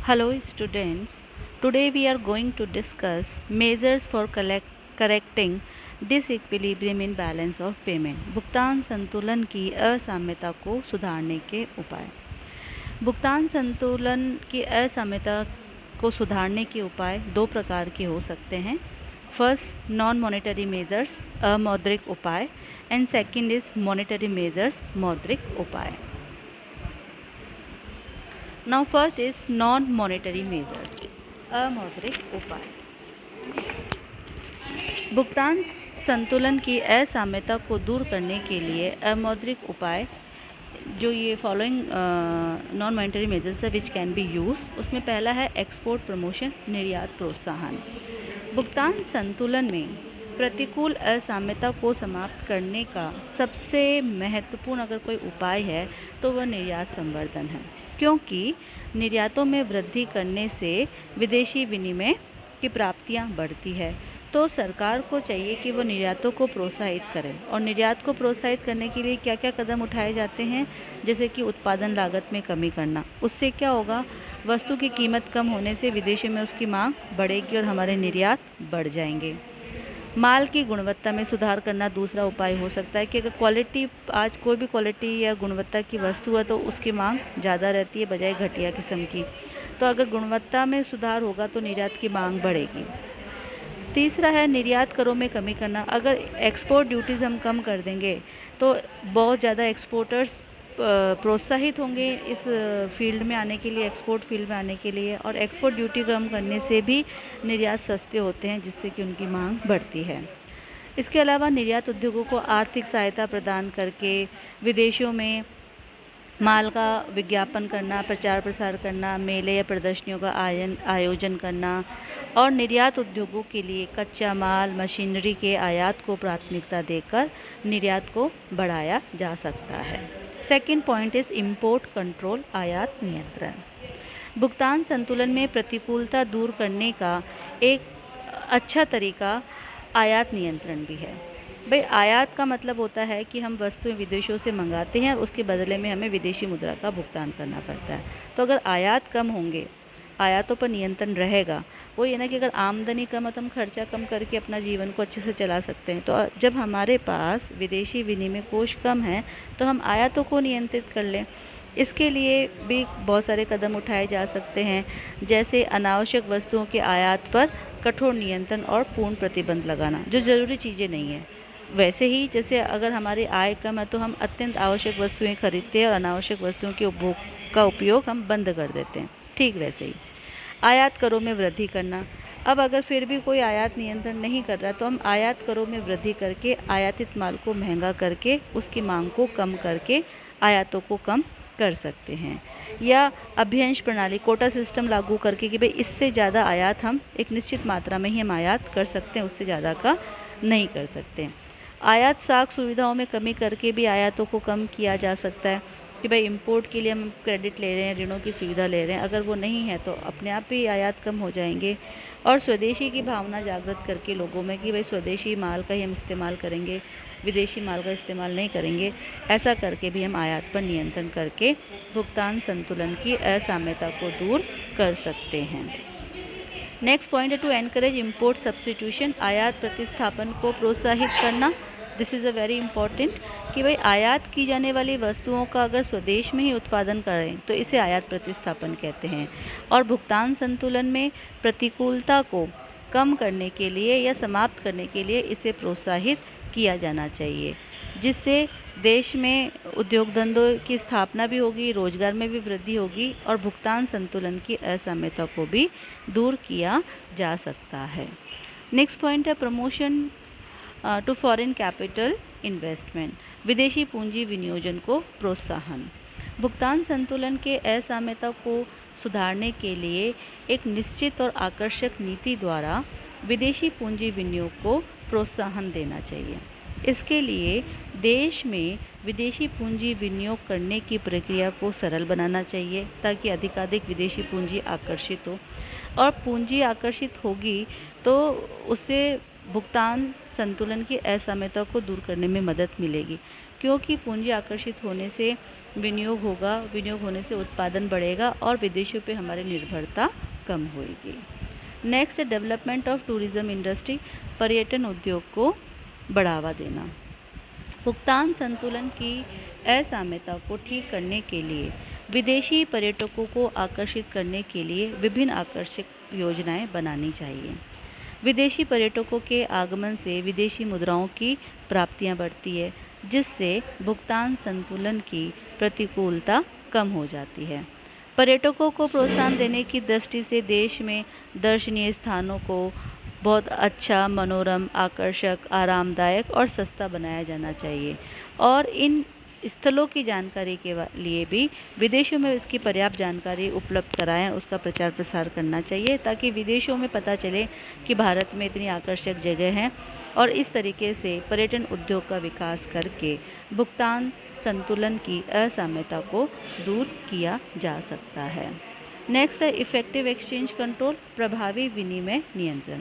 Hello students, today we are going to discuss measures for correcting disequilibrium in balance of payment. भुगतान संतुलन की असाम्यता को सुधारने के उपाय। भुगतान संतुलन की असाम्यता को सुधारने के उपाय दो प्रकार के हो सकते हैं। फर्स्ट, नॉन मॉनेटरी मेजर्स अमौद्रिक उपाय, and second is monetary measures मौद्रिक उपाय। Now first is non-monetary measures अमौद्रिक उपाय। भुगतान संतुलन की असाम्यता को दूर करने के लिए अमौद्रिक उपाय जो ये फॉलोइंग नॉन मॉनेटरी मेजर्स है विच कैन बी यूज, उसमें पहला है एक्सपोर्ट प्रमोशन, निर्यात प्रोत्साहन। भुगतान संतुलन में प्रतिकूल असाम्यता को समाप्त करने का सबसे महत्वपूर्ण अगर कोई उपाय है तो वह निर्यात संवर्धन है, क्योंकि निर्यातों में वृद्धि करने से विदेशी विनिमय की प्राप्तियां बढ़ती है। तो सरकार को चाहिए कि वो निर्यातों को प्रोत्साहित करें, और निर्यात को प्रोत्साहित करने के लिए क्या क्या कदम उठाए जाते हैं, जैसे कि उत्पादन लागत में कमी करना। उससे क्या होगा, वस्तु की कीमत कम होने से विदेशों में उसकी मांग बढ़ेगी और हमारे निर्यात बढ़ जाएंगे। माल की गुणवत्ता में सुधार करना दूसरा उपाय हो सकता है कि अगर क्वालिटी, आज कोई भी क्वालिटी या गुणवत्ता की वस्तु है तो उसकी मांग ज़्यादा रहती है बजाय घटिया किस्म की। तो अगर गुणवत्ता में सुधार होगा तो निर्यात की मांग बढ़ेगी। तीसरा है निर्यात करों में कमी करना। अगर एक्सपोर्ट ड्यूटीज़ हम कम कर देंगे तो बहुत ज़्यादा एक्सपोर्टर्स प्रोत्साहित होंगे इस फील्ड में आने के लिए, एक्सपोर्ट फील्ड में आने के लिए, और एक्सपोर्ट ड्यूटी कम करने से भी निर्यात सस्ते होते हैं जिससे कि उनकी मांग बढ़ती है। इसके अलावा निर्यात उद्योगों को आर्थिक सहायता प्रदान करके विदेशों में माल का विज्ञापन करना, प्रचार प्रसार करना, मेले या प्रदर्शनियों का आयोजन करना, और निर्यात उद्योगों के लिए कच्चा माल, मशीनरी के आयात को प्राथमिकता देकर निर्यात को बढ़ाया जा सकता है। Second point is import control, आयात नियंत्रण। भुगतान संतुलन में प्रतिकूलता दूर करने का एक अच्छा तरीका आयात नियंत्रण भी है। भाई, आयात का मतलब होता है कि हम वस्तुएं विदेशों से मंगाते हैं और उसके बदले में हमें विदेशी मुद्रा का भुगतान करना पड़ता है। तो अगर आयात कम होंगे, आयातों पर नियंत्रण रहेगा, वो ये ना कि अगर आमदनी कम है तो हम खर्चा कम करके अपना जीवन को अच्छे से चला सकते हैं। तो जब हमारे पास विदेशी विनिमय कोष कम है तो हम आयातों को नियंत्रित कर लें। इसके लिए भी बहुत सारे कदम उठाए जा सकते हैं, जैसे अनावश्यक वस्तुओं के आयात पर कठोर नियंत्रण और पूर्ण प्रतिबंध लगाना, जो ज़रूरी चीज़ें नहीं हैं। वैसे ही जैसे अगर हमारी आय कम है तो हम अत्यंत आवश्यक वस्तुएं खरीदते हैं और अनावश्यक वस्तुओं के उपभोग का उपयोग हम बंद कर देते हैं, ठीक वैसे ही आयात करों में वृद्धि करना। अब अगर फिर भी कोई आयात नियंत्रण नहीं कर रहा तो हम आयात करों में वृद्धि करके आयातित माल को महंगा करके उसकी मांग को कम करके आयातों को कम कर सकते हैं, या अभ्यंश प्रणाली, कोटा सिस्टम लागू करके कि भाई इससे ज़्यादा आयात हम एक निश्चित मात्रा में ही हम आयात कर सकते हैं, उससे ज़्यादा का नहीं कर सकते। आयात साख सुविधाओं में कमी करके भी आयातों को कम किया जा सकता है कि भाई इंपोर्ट के लिए हम क्रेडिट ले रहे हैं, ऋणों की सुविधा ले रहे हैं, अगर वो नहीं है तो अपने आप ही आयात कम हो जाएंगे। और स्वदेशी की भावना जागृत करके लोगों में कि भाई स्वदेशी माल का ही हम इस्तेमाल करेंगे, विदेशी माल का इस्तेमाल नहीं करेंगे, ऐसा करके भी हम आयात पर नियंत्रण करके भुगतान संतुलन की असाम्यता को दूर कर सकते हैं। नेक्स्ट पॉइंट है टू एनकरेज इम्पोर्ट सब्स्टिट्यूशन, आयात प्रतिस्थापन को प्रोत्साहित करना। This is a very important कि भाई आयात की जाने वाली वस्तुओं का अगर स्वदेश में ही उत्पादन करें तो इसे आयात प्रतिस्थापन कहते हैं। और भुगतान संतुलन में प्रतिकूलता को कम करने के लिए या समाप्त करने के लिए इसे प्रोत्साहित किया जाना चाहिए, जिससे देश में उद्योग धंधों की स्थापना भी होगी, रोजगार में भी वृद्धि होगी और भुगतान संतुलन की असाम्यता को भी दूर किया जा सकता है। नेक्स्ट पॉइंट है promotion to foreign capital investment, विदेशी पूंजी विनियोजन को प्रोत्साहन। भुगतान संतुलन के असाम्यता को सुधारने के लिए एक निश्चित और आकर्षक नीति द्वारा विदेशी पूंजी विनियोग को प्रोत्साहन देना चाहिए। इसके लिए देश में विदेशी पूंजी विनियोग करने की प्रक्रिया को सरल बनाना चाहिए ताकि अधिकाधिक विदेशी पूंजी आकर्षित हो, और पूंजी आकर्षित होगी तो उससे भुगतान संतुलन की असाम्यता को दूर करने में मदद मिलेगी, क्योंकि पूंजी आकर्षित होने से विनियोग होगा, विनियोग होने से उत्पादन बढ़ेगा और विदेशों पे हमारी निर्भरता कम होगी। Next, development of tourism industry, पर्यटन उद्योग को बढ़ावा देना। भुगतान संतुलन की असाम्यता को ठीक करने के लिए विदेशी पर्यटकों को आकर्षित करने के लिए विभिन्न आकर्षक योजनाएं बनानी चाहिए। विदेशी पर्यटकों के आगमन से विदेशी मुद्राओं की प्राप्तियां बढ़ती है, जिससे भुगतान संतुलन की प्रतिकूलता कम हो जाती है। पर्यटकों को प्रोत्साहन देने की दृष्टि से देश में दर्शनीय स्थानों को बहुत अच्छा, मनोरम, आकर्षक, आरामदायक और सस्ता बनाया जाना चाहिए और इन स्थलों की जानकारी के लिए भी विदेशों में इसकी पर्याप्त जानकारी उपलब्ध कराएं, उसका प्रचार प्रसार करना चाहिए ताकि विदेशों में पता चले कि भारत में इतनी आकर्षक जगह हैं और इस तरीके से पर्यटन उद्योग का विकास करके भुगतान संतुलन की असाम्यता को दूर किया जा सकता है। नेक्स्ट है इफेक्टिव एक्सचेंज कंट्रोल, प्रभावी विनिमय नियंत्रण।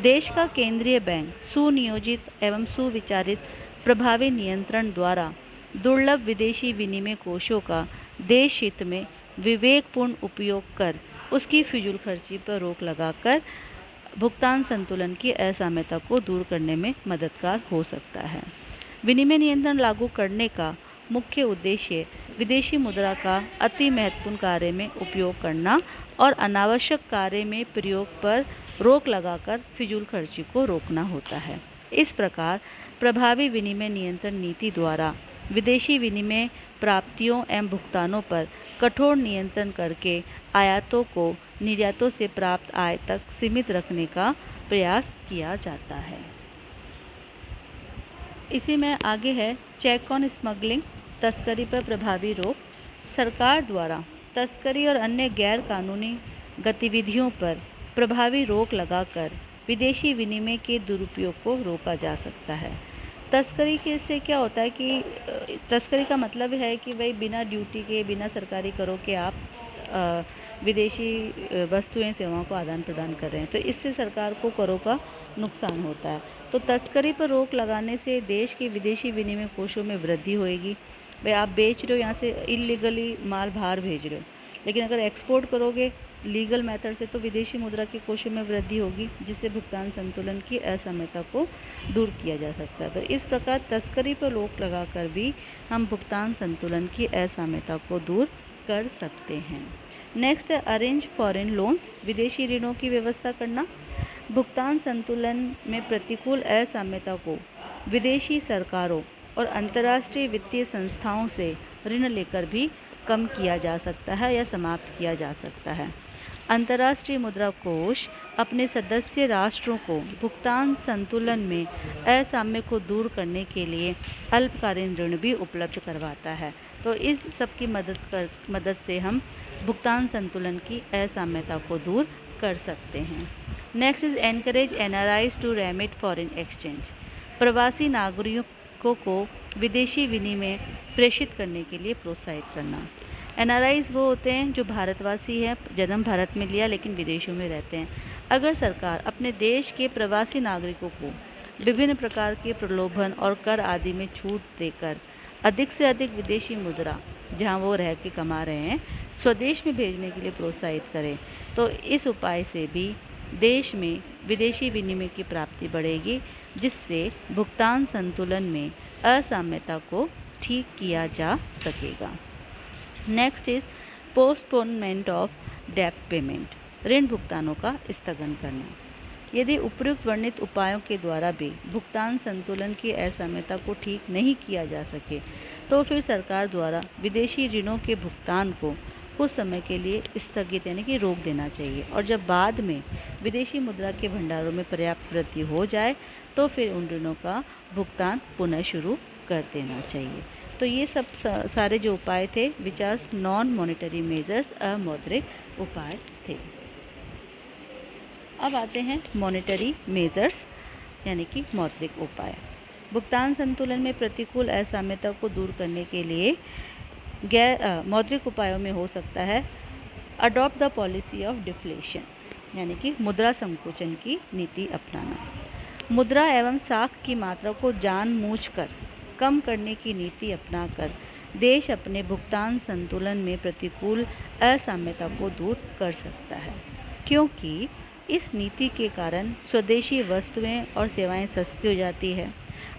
देश का केंद्रीय बैंक सुनियोजित एवं सुविचारित प्रभावी नियंत्रण द्वारा दुर्लभ विदेशी विनिमय कोषों का देश हित में विवेकपूर्ण उपयोग कर उसकी फिजूल खर्ची पर रोक लगाकर भुगतान संतुलन की असाम्यता को दूर करने में मददगार हो सकता है। विनिमय नियंत्रण लागू करने का मुख्य उद्देश्य विदेशी मुद्रा का अति महत्वपूर्ण कार्य में उपयोग करना और अनावश्यक कार्य में प्रयोग पर रोक लगाकर फिजूल खर्ची को रोकना होता है। इस प्रकार प्रभावी विनिमय नियंत्रण नीति द्वारा विदेशी विनिमय प्राप्तियों एवं भुगतानों पर कठोर नियंत्रण करके आयातों को निर्यातों से प्राप्त आय तक सीमित रखने का प्रयास किया जाता है। इसी में आगे है चेक ऑन स्मगलिंग, तस्करी पर प्रभावी रोक। सरकार द्वारा तस्करी और अन्य गैर कानूनी गतिविधियों पर प्रभावी रोक लगाकर विदेशी विनिमय के दुरुपयोग को रोका जा सकता है। तस्करी के से क्या होता है कि तस्करी का मतलब है कि भाई बिना ड्यूटी के, बिना सरकारी करों के आप विदेशी वस्तुएं सेवाओं को आदान प्रदान कर रहे हैं, तो इससे सरकार को करों का नुकसान होता है। तो तस्करी पर रोक लगाने से देश के विदेशी विनिमय कोषों में वृद्धि होएगी। भाई आप बेच रहे हो, यहाँ से इलीगली माल बाहर भेज रहे हो, लेकिन अगर एक्सपोर्ट करोगे लीगल मेथड से तो विदेशी मुद्रा के कोषों में वृद्धि होगी, जिससे भुगतान संतुलन की असाम्यता को दूर किया जा सकता है। तो इस प्रकार तस्करी पर रोक लगाकर भी हम भुगतान संतुलन की असाम्यता को दूर कर सकते हैं। नेक्स्ट है अरेंज फॉरेन लोन्स, विदेशी ऋणों की व्यवस्था करना। भुगतान संतुलन में प्रतिकूल असाम्यता को विदेशी सरकारों और अंतर्राष्ट्रीय वित्तीय संस्थाओं से ऋण लेकर भी कम किया जा सकता है या समाप्त किया जा सकता है। अंतर्राष्ट्रीय मुद्रा कोष अपने सदस्य राष्ट्रों को भुगतान संतुलन में असाम्य को दूर करने के लिए अल्पकालीन ऋण भी उपलब्ध करवाता है। तो इस सब की मदद से हम भुगतान संतुलन की असाम्यता को दूर कर सकते हैं। Next is encourage NRIs to remit foreign exchange, प्रवासी नागरिकों को विदेशी विनिमय प्रेषित करने के लिए प्रोत्साहित करना। एनआरआईज वो होते हैं जो भारतवासी हैं, जन्म भारत में लिया लेकिन विदेशों में रहते हैं। अगर सरकार अपने देश के प्रवासी नागरिकों को विभिन्न प्रकार के प्रलोभन और कर आदि में छूट देकर अधिक से अधिक विदेशी मुद्रा जहां वो रह के कमा रहे हैं स्वदेश में भेजने के लिए प्रोत्साहित करें, तो इस उपाय से भी देश में विदेशी विनिमय की प्राप्ति बढ़ेगी, जिससे भुगतान संतुलन में असाम्यता को ठीक किया जा सकेगा। Next is postponement of debt payment, ऋण भुगतानों का स्थगन करना। यदि उपयुक्त वर्णित उपायों के द्वारा भी भुगतान संतुलन की असाम्यता को ठीक नहीं किया जा सके, तो फिर सरकार द्वारा विदेशी ऋणों के भुगतान को कुछ समय के लिए स्थगित यानी कि रोक देना चाहिए, और जब बाद में विदेशी मुद्रा के भंडारों में पर्याप्त वृद्धि हो जाए तो फिर उन ऋणों का भुगतान पुनः शुरू कर देना चाहिए। तो ये सब सारे जो उपाय थे which are non monetary measures, अमौद्रिक उपाय थे। अब आते हैं मॉनेटरी मेजर्स यानी कि मौद्रिक उपाय। भुगतान संतुलन में प्रतिकूल असाम्यता को दूर करने के लिए मौद्रिक उपायों में हो सकता है adopt the policy of deflation यानी कि मुद्रा संकोचन की नीति अपनाना। मुद्रा एवं साख की मात्रा को जानबूझकर कम करने की नीति अपनाकर देश अपने भुगतान संतुलन में प्रतिकूल असाम्यता को दूर कर सकता है, क्योंकि इस नीति के कारण स्वदेशी वस्तुएं और सेवाएं सस्ती हो जाती है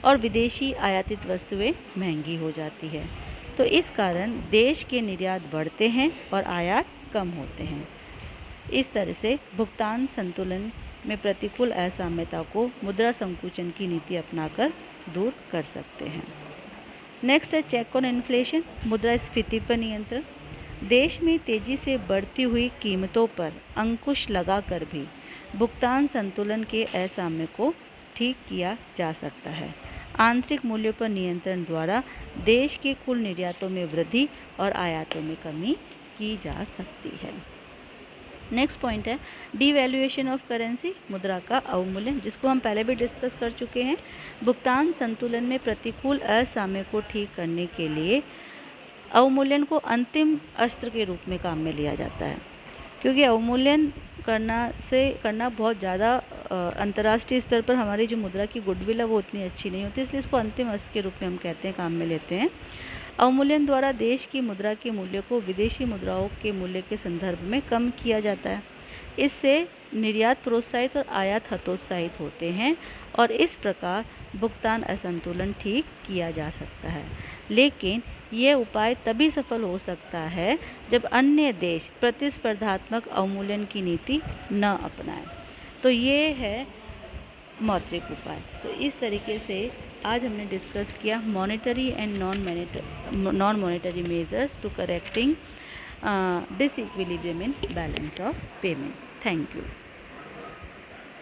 और विदेशी आयातित वस्तुएं महंगी हो जाती है। तो इस कारण देश के निर्यात बढ़ते हैं और आयात कम होते हैं। इस तरह से भुगतान संतुलन में प्रतिकूल असाम्यता को मुद्रा संकुचन की नीति अपनाकर दूर कर सकते हैं। नेक्स्ट है चेक ऑन इन्फ्लेशन, मुद्रास्फीति पर नियंत्रण। देश में तेजी से बढ़ती हुई कीमतों पर अंकुश लगाकर भी भुगतान संतुलन के असाम्य को ठीक किया जा सकता है। आंतरिक मूल्यों पर नियंत्रण द्वारा देश के कुल निर्यातों में वृद्धि और आयातों में कमी की जा सकती है। नेक्स्ट पॉइंट है डिवैल्यूएशन ऑफ करेंसी, मुद्रा का अवमूल्यन, जिसको हम पहले भी डिस्कस कर चुके हैं। भुगतान संतुलन में प्रतिकूल असाम्य को ठीक करने के लिए अवमूल्यन को अंतिम अस्त्र के रूप में काम में लिया जाता है, क्योंकि अवमूल्यन करना बहुत ज़्यादा अंतर्राष्ट्रीय स्तर पर हमारी जो मुद्रा की गुडविल है वो उतनी अच्छी नहीं होती, इसलिए इसको अंतिम अस्त्र के रूप में हम कहते हैं, काम में लेते हैं। अवमूल्यन द्वारा देश की मुद्रा के मूल्य को विदेशी मुद्राओं के मूल्य के संदर्भ में कम किया जाता है। इससे निर्यात प्रोत्साहित और आयात हतोत्साहित होते हैं और इस प्रकार भुगतान असंतुलन ठीक किया जा सकता है। लेकिन यह उपाय तभी सफल हो सकता है जब अन्य देश प्रतिस्पर्धात्मक अवमूल्यन की नीति न अपनाएं। तो ये है मौद्रिक उपाय। तो इस तरीके से आज हमने डिस्कस किया monetary and non monetary measures to correcting disequilibrium in balance of payment. Thank you.